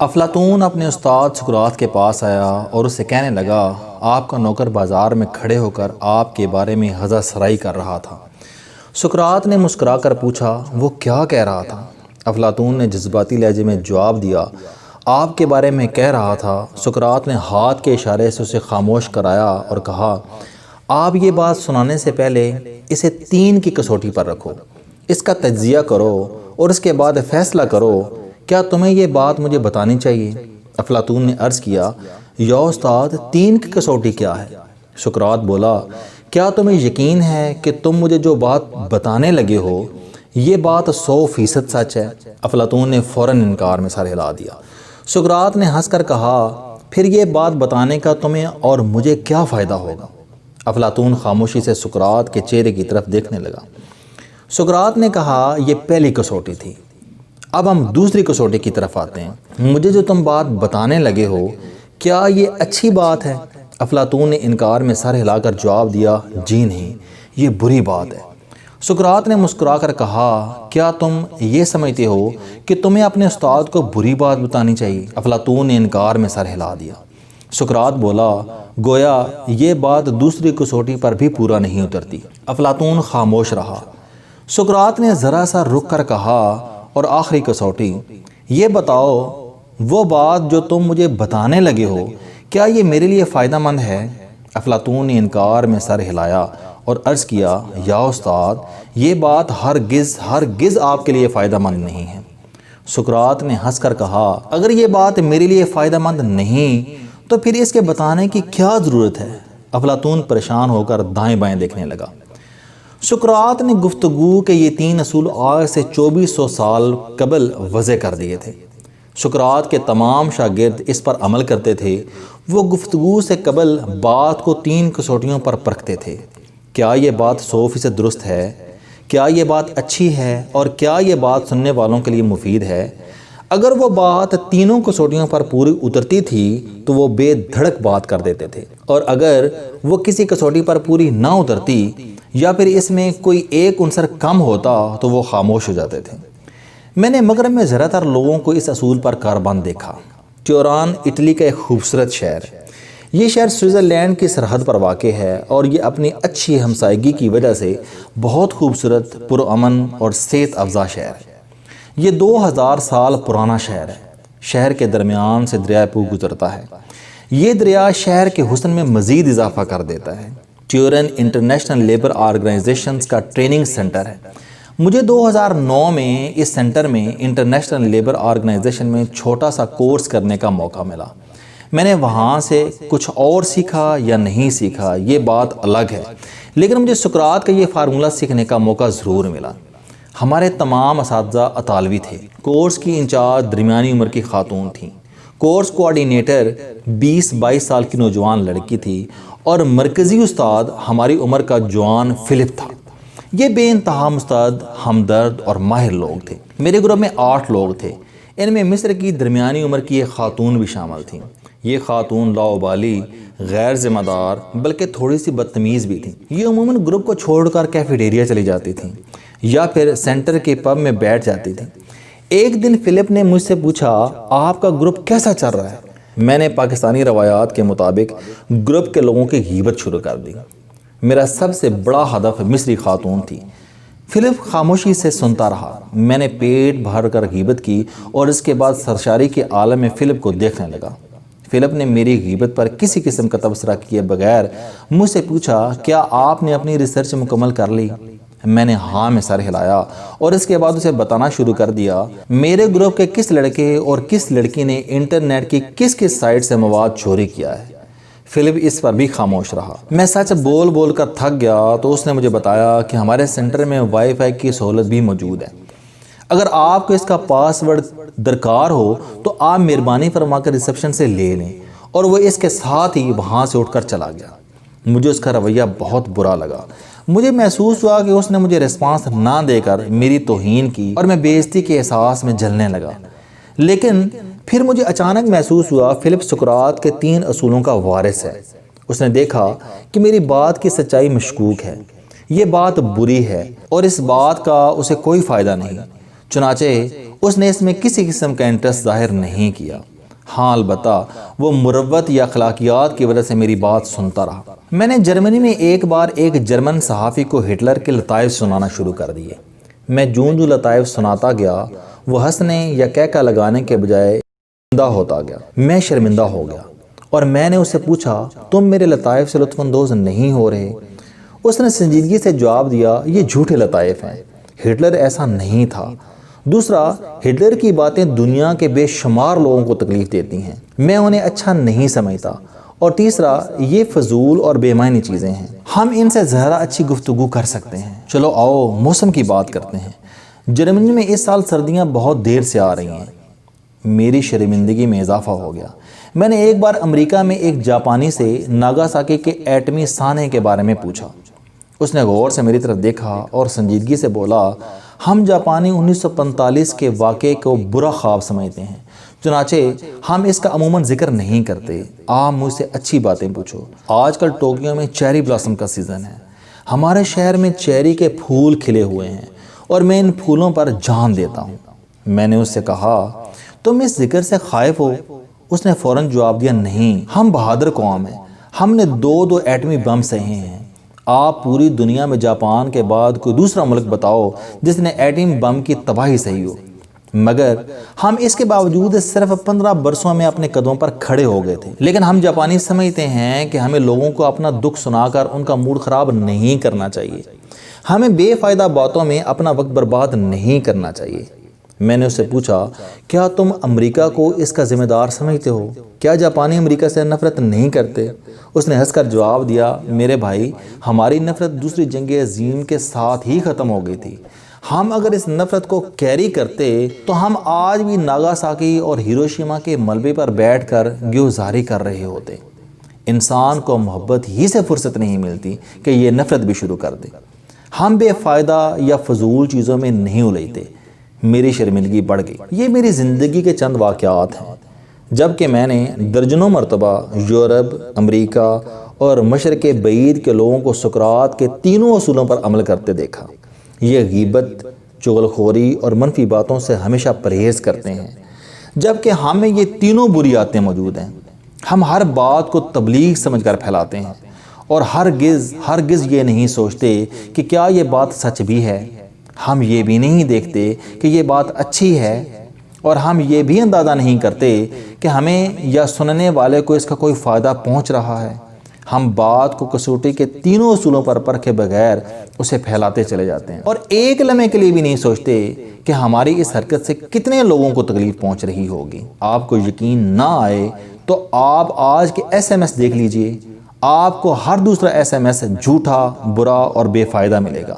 افلاطون اپنے استاد سقراط کے پاس آیا اور اسے کہنے لگا، آپ کا نوکر بازار میں کھڑے ہو کر آپ کے بارے میں ہذا سرائی کر رہا تھا۔ سقراط نے مسکرا کر پوچھا، وہ کیا کہہ رہا تھا؟ افلاطون نے جذباتی لہجے میں جواب دیا، آپ کے بارے میں کہہ رہا تھا۔ سقراط نے ہاتھ کے اشارے سے اسے خاموش کرایا اور کہا، آپ یہ بات سنانے سے پہلے اسے 3 کی کسوٹی پر رکھو، اس کا تجزیہ کرو اور اس کے بعد فیصلہ کرو، کیا تمہیں یہ بات مجھے بتانی چاہیے؟ افلاطون نے عرض کیا، یا استاد 3 کی کسوٹی کیا ہے؟ سقراط بولا، کیا تمہیں یقین ہے کہ تم مجھے جو بات بتانے لگے ہو یہ بات 100% سچ ہے؟ افلاطون نے فوراً انکار میں سر ہلا دیا۔ سقراط نے ہنس کر کہا، پھر یہ بات بتانے کا تمہیں اور مجھے کیا فائدہ ہوگا؟ افلاطون خاموشی سے سقراط کے چہرے کی طرف دیکھنے لگا۔ سقراط نے کہا، یہ پہلی کسوٹی تھی، اب ہم دوسری کسوٹی کی طرف آتے ہیں۔ مجھے جو تم بات بتانے لگے ہو کیا یہ اچھی بات ہے؟ افلاطون نے انکار میں سر ہلا کر جواب دیا، جی نہیں، یہ بری بات ہے۔ سقراط نے مسکرا کر کہا، کیا تم یہ سمجھتے ہو کہ تمہیں اپنے استاد کو بری بات بتانی چاہیے؟ افلاطون نے انکار میں سر ہلا دیا۔ سقراط بولا، گویا یہ بات دوسری کسوٹی پر بھی پورا نہیں اترتی۔ افلاطون خاموش رہا۔ سقراط نے ذرا سا رک کر کہا، اور آخری کسوٹی، یہ بتاؤ وہ بات جو تم مجھے بتانے لگے ہو کیا یہ میرے لیے فائدہ مند ہے؟ افلاطون نے انکار میں سر ہلایا اور عرض کیا، یا استاد یہ بات ہرگز آپ کے لیے فائدہ مند نہیں ہے۔ سقراط نے ہنس کر کہا، اگر یہ بات میرے لیے فائدہ مند نہیں تو پھر اس کے بتانے کی کیا ضرورت ہے؟ افلاطون پریشان ہو کر دائیں بائیں دیکھنے لگا۔ سقراط نے گفتگو کے یہ 3 اصول آج سے 2400 سال قبل وضع کر دیے تھے۔ سقراط کے تمام شاگرد اس پر عمل کرتے تھے۔ وہ گفتگو سے قبل بات کو 3 کسوٹیوں پر پرکھتے تھے۔ کیا یہ بات 100% درست ہے؟ کیا یہ بات اچھی ہے؟ اور کیا یہ بات سننے والوں کے لیے مفید ہے؟ اگر وہ بات 3 کسوٹیوں پر پوری اترتی تھی تو وہ بے دھڑک بات کر دیتے تھے، اور اگر وہ کسی کسوٹی پر پوری نہ اترتی یا پھر اس میں کوئی ایک عنصر کم ہوتا تو وہ خاموش ہو جاتے تھے۔ میں نے مغرب میں زیادہ تر لوگوں کو اس اصول پر کاربند دیکھا۔ ٹیوران اٹلی کا ایک خوبصورت شہر ہے۔ یہ شہر سوئٹزرلینڈ کی سرحد پر واقع ہے اور یہ اپنی اچھی ہمسائیگی کی وجہ سے بہت خوبصورت، پرامن اور صحت افزا شہر ہے۔ یہ 2000 سال پرانا شہر ہے۔ شہر کے درمیان سے دریائے پو گزرتا ہے۔ یہ دریا شہر کے حسن میں مزید اضافہ کر دیتا ہے۔ ٹیورن انٹرنیشنل لیبر آرگنائزیشنز کا ٹریننگ سینٹر ہے۔ مجھے 2009 میں اس سینٹر میں انٹرنیشنل لیبر آرگنائزیشن میں چھوٹا سا کورس کرنے کا موقع ملا۔ میں نے وہاں سے کچھ اور سیکھا یا نہیں سیکھا یہ بات الگ ہے، لیکن مجھے سقراط کا یہ فارمولہ سیکھنے کا موقع ضرور ملا۔ ہمارے تمام اساتذہ اطالوی تھے۔ کورس کی انچارج درمیانی عمر کی خاتون تھیں۔ کورس کوآرڈینیٹر 20-22 سال کی نوجوان لڑکی تھی اور مرکزی استاد ہماری عمر کا جوان فلپ تھا۔ یہ بے انتہا مستعد، ہمدرد اور ماہر لوگ تھے۔ میرے گروپ میں 8 لوگ تھے۔ ان میں مصر کی درمیانی عمر کی ایک خاتون بھی شامل تھیں۔ یہ خاتون لاؤبالی، غیر ذمہ دار بلکہ تھوڑی سی بدتمیز بھی تھیں۔ یہ عموماً گروپ کو چھوڑ کر کیفیٹیریا چلی جاتی تھیں یا پھر سینٹر کے پب میں بیٹھ جاتی تھیں۔ ایک دن فلپ نے مجھ سے پوچھا، آپ کا گروپ کیسا چل رہا ہے؟ میں نے پاکستانی روایات کے مطابق گروپ کے لوگوں کی غیبت شروع کر دی۔ میرا سب سے بڑا ہدف مصری خاتون تھی۔ فلپ خاموشی سے سنتا رہا۔ میں نے پیٹ بھر کر غیبت کی اور اس کے بعد سرشاری کے عالم میں فلپ کو دیکھنے لگا۔ فلپ نے میری غیبت پر کسی قسم کا تبصرہ کیے بغیر مجھ سے پوچھا، کیا آپ نے اپنی ریسرچ مکمل کر لی؟ میں نے ہاں میں سر ہلایا اور اس کے بعد اسے بتانا شروع کر دیا میرے گروپ کے کس لڑکے اور کس لڑکی نے انٹرنیٹ کی کس سائٹ سے مواد چوری کیا ہے۔ فلپ اس پر بھی خاموش رہا۔ میں سچ بول بول کر تھک گیا تو اس نے مجھے بتایا کہ ہمارے سینٹر میں وائی فائی کی سہولت بھی موجود ہے۔ اگر آپ کو اس کا پاس ورڈ درکار ہو تو آپ مہربانی فرما کر ریسیپشن سے لے لیں، اور وہ اس کے ساتھ ہی وہاں سے اٹھ کر چلا گیا۔ مجھے اس کا رویہ بہت برا لگا۔ مجھے محسوس ہوا کہ اس نے مجھے ریسپانس نہ دے کر میری توہین کی اور میں بے عزتی کے احساس میں جلنے لگا۔ لیکن پھر مجھے اچانک محسوس ہوا فلپ سقراط کے 3 اصولوں کا وارث ہے۔ اس نے دیکھا کہ میری بات کی سچائی مشکوک ہے، یہ بات بری ہے اور اس بات کا اسے کوئی فائدہ نہیں۔ چنانچہ اس نے اس میں کسی قسم کا انٹرسٹ ظاہر نہیں کیا۔ ہاں البتہ وہ مروت یا اخلاقیات کی وجہ سے میری بات سنتا رہا۔ میں نے جرمنی میں ایک بار ایک جرمن صحافی کو ہٹلر کے لطائف سنانا شروع کر دیے۔ میں جو لطائف سناتا گیا وہ ہنسنے یا کہکا لگانے کے بجائے شرمندہ ہوتا گیا۔ میں شرمندہ ہو گیا اور میں نے اس سے پوچھا تم میرے لطائف سے لطف اندوز نہیں ہو رہے؟ اس نے سنجیدگی سے جواب دیا یہ جھوٹے لطائف ہیں، ہٹلر ایسا نہیں تھا۔ دوسرا، ہٹلر کی باتیں دنیا کے بے شمار لوگوں کو تکلیف دیتی ہیں، میں انہیں اچھا نہیں سمجھتا۔ اور تیسرا، یہ فضول اور بے معنی چیزیں ہیں، ہم ان سے زیادہ اچھی گفتگو کر سکتے ہیں۔ چلو آؤ موسم کی بات کرتے ہیں۔ جرمنی میں اس سال سردیاں بہت دیر سے آ رہی ہیں۔ میری شرمندگی میں اضافہ ہو گیا۔ میں نے ایک بار امریکہ میں ایک جاپانی سے ناگاساکی کے ایٹمی سانحے کے بارے میں پوچھا۔ اس نے غور سے میری طرف دیکھا اور سنجیدگی سے بولا ہم جاپانی 1945 کے واقعے کو برا خواب سمجھتے ہیں، چنانچہ ہم اس کا عموماً ذکر نہیں کرتے۔ آپ مجھ سے اچھی باتیں پوچھو۔ آج کل ٹوکیو میں چیری بلاسم کا سیزن ہے، ہمارے شہر میں چیری کے پھول کھلے ہوئے ہیں اور میں ان پھولوں پر جان دیتا ہوں۔ میں نے اس سے کہا تم اس ذکر سے خائف ہو؟ اس نے فوراً جواب دیا نہیں، ہم بہادر قوم ہیں، ہم نے دو ایٹمی بم سہے ہیں۔ آپ پوری دنیا میں جاپان کے بعد کوئی دوسرا ملک بتاؤ جس نے ایٹمی بم کی تباہی سہی ہو، مگر ہم اس کے باوجود صرف 15 برسوں میں اپنے قدموں پر کھڑے ہو گئے تھے۔ لیکن ہم جاپانی سمجھتے ہیں کہ ہمیں لوگوں کو اپنا دکھ سنا کر ان کا موڈ خراب نہیں کرنا چاہیے، ہمیں بے فائدہ باتوں میں اپنا وقت برباد نہیں کرنا چاہیے۔ میں نے اس سے پوچھا کیا تم امریکہ کو اس کا ذمہ دار سمجھتے ہو؟ کیا جاپانی امریکہ سے نفرت نہیں کرتے؟ اس نے ہنس کر جواب دیا میرے بھائی، ہماری نفرت دوسری جنگ عظیم کے ساتھ ہی ختم ہو گئی تھی۔ ہم اگر اس نفرت کو کیری کرتے تو ہم آج بھی ناگاساکی اور ہیروشیما کے ملبے پر بیٹھ کر گیوزاری کر رہے ہوتے۔ انسان کو محبت ہی سے فرصت نہیں ملتی کہ یہ نفرت بھی شروع کر دے۔ ہم بے فائدہ یا فضول چیزوں میں نہیں الجھتے۔ میری شرمندگی بڑھ گئی۔ یہ میری زندگی کے چند واقعات ہیں، جبکہ میں نے درجنوں مرتبہ یورپ، امریکہ اور مشرق بعید کے لوگوں کو سقراط کے تینوں اصولوں پر عمل کرتے دیکھا۔ یہ غیبت، چغل خوری اور منفی باتوں سے ہمیشہ پرہیز کرتے ہیں، جبکہ ہم میں یہ تینوں بری عادتیں موجود ہیں۔ ہم ہر بات کو تبلیغ سمجھ کر پھیلاتے ہیں اور ہرگز یہ نہیں سوچتے کہ کیا یہ بات سچ بھی ہے۔ ہم یہ بھی نہیں دیکھتے کہ یہ بات اچھی ہے، اور ہم یہ بھی اندازہ نہیں کرتے کہ ہمیں یا سننے والے کو اس کا کوئی فائدہ پہنچ رہا ہے۔ ہم بات کو کسوٹی کے تینوں اصولوں پر پرکھے بغیر اسے پھیلاتے چلے جاتے ہیں، اور ایک لمحے کے لیے بھی نہیں سوچتے کہ ہماری اس حرکت سے کتنے لوگوں کو تکلیف پہنچ رہی ہوگی۔ آپ کو یقین نہ آئے تو آپ آج کے SMS دیکھ لیجئے، آپ کو ہر دوسرا SMS جھوٹا، برا اور بے فائدہ ملے گا۔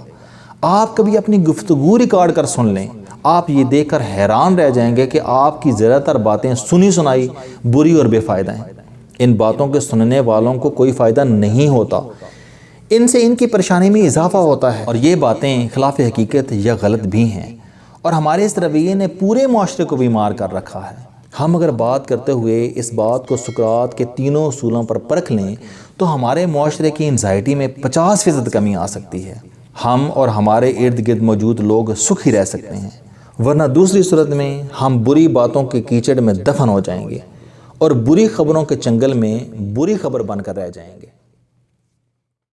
آپ کبھی اپنی گفتگو ریکارڈ کر سن لیں، آپ یہ دیکھ کر حیران رہ جائیں گے کہ آپ کی زیادہ تر باتیں سنی سنائی بری اور بے فائدہ ہیں۔ ان باتوں کے سننے والوں کو کوئی فائدہ نہیں ہوتا، ان سے ان کی پریشانی میں اضافہ ہوتا ہے، اور یہ باتیں خلاف حقیقت یا غلط بھی ہیں، اور ہمارے اس رویے نے پورے معاشرے کو بیمار کر رکھا ہے۔ ہم اگر بات کرتے ہوئے اس بات کو سقراط کے تینوں اصولوں پر پرکھ لیں تو ہمارے معاشرے کی انزائٹی میں 50% کمی آ سکتی ہے۔ ہم اور ہمارے ارد گرد موجود لوگ سکھی رہ سکتے ہیں، ورنہ دوسری صورت میں ہم بری باتوں کے کیچڑ میں دفن ہو جائیں گے اور بری خبروں کے چنگل میں بری خبر بن کر رہ جائیں گے۔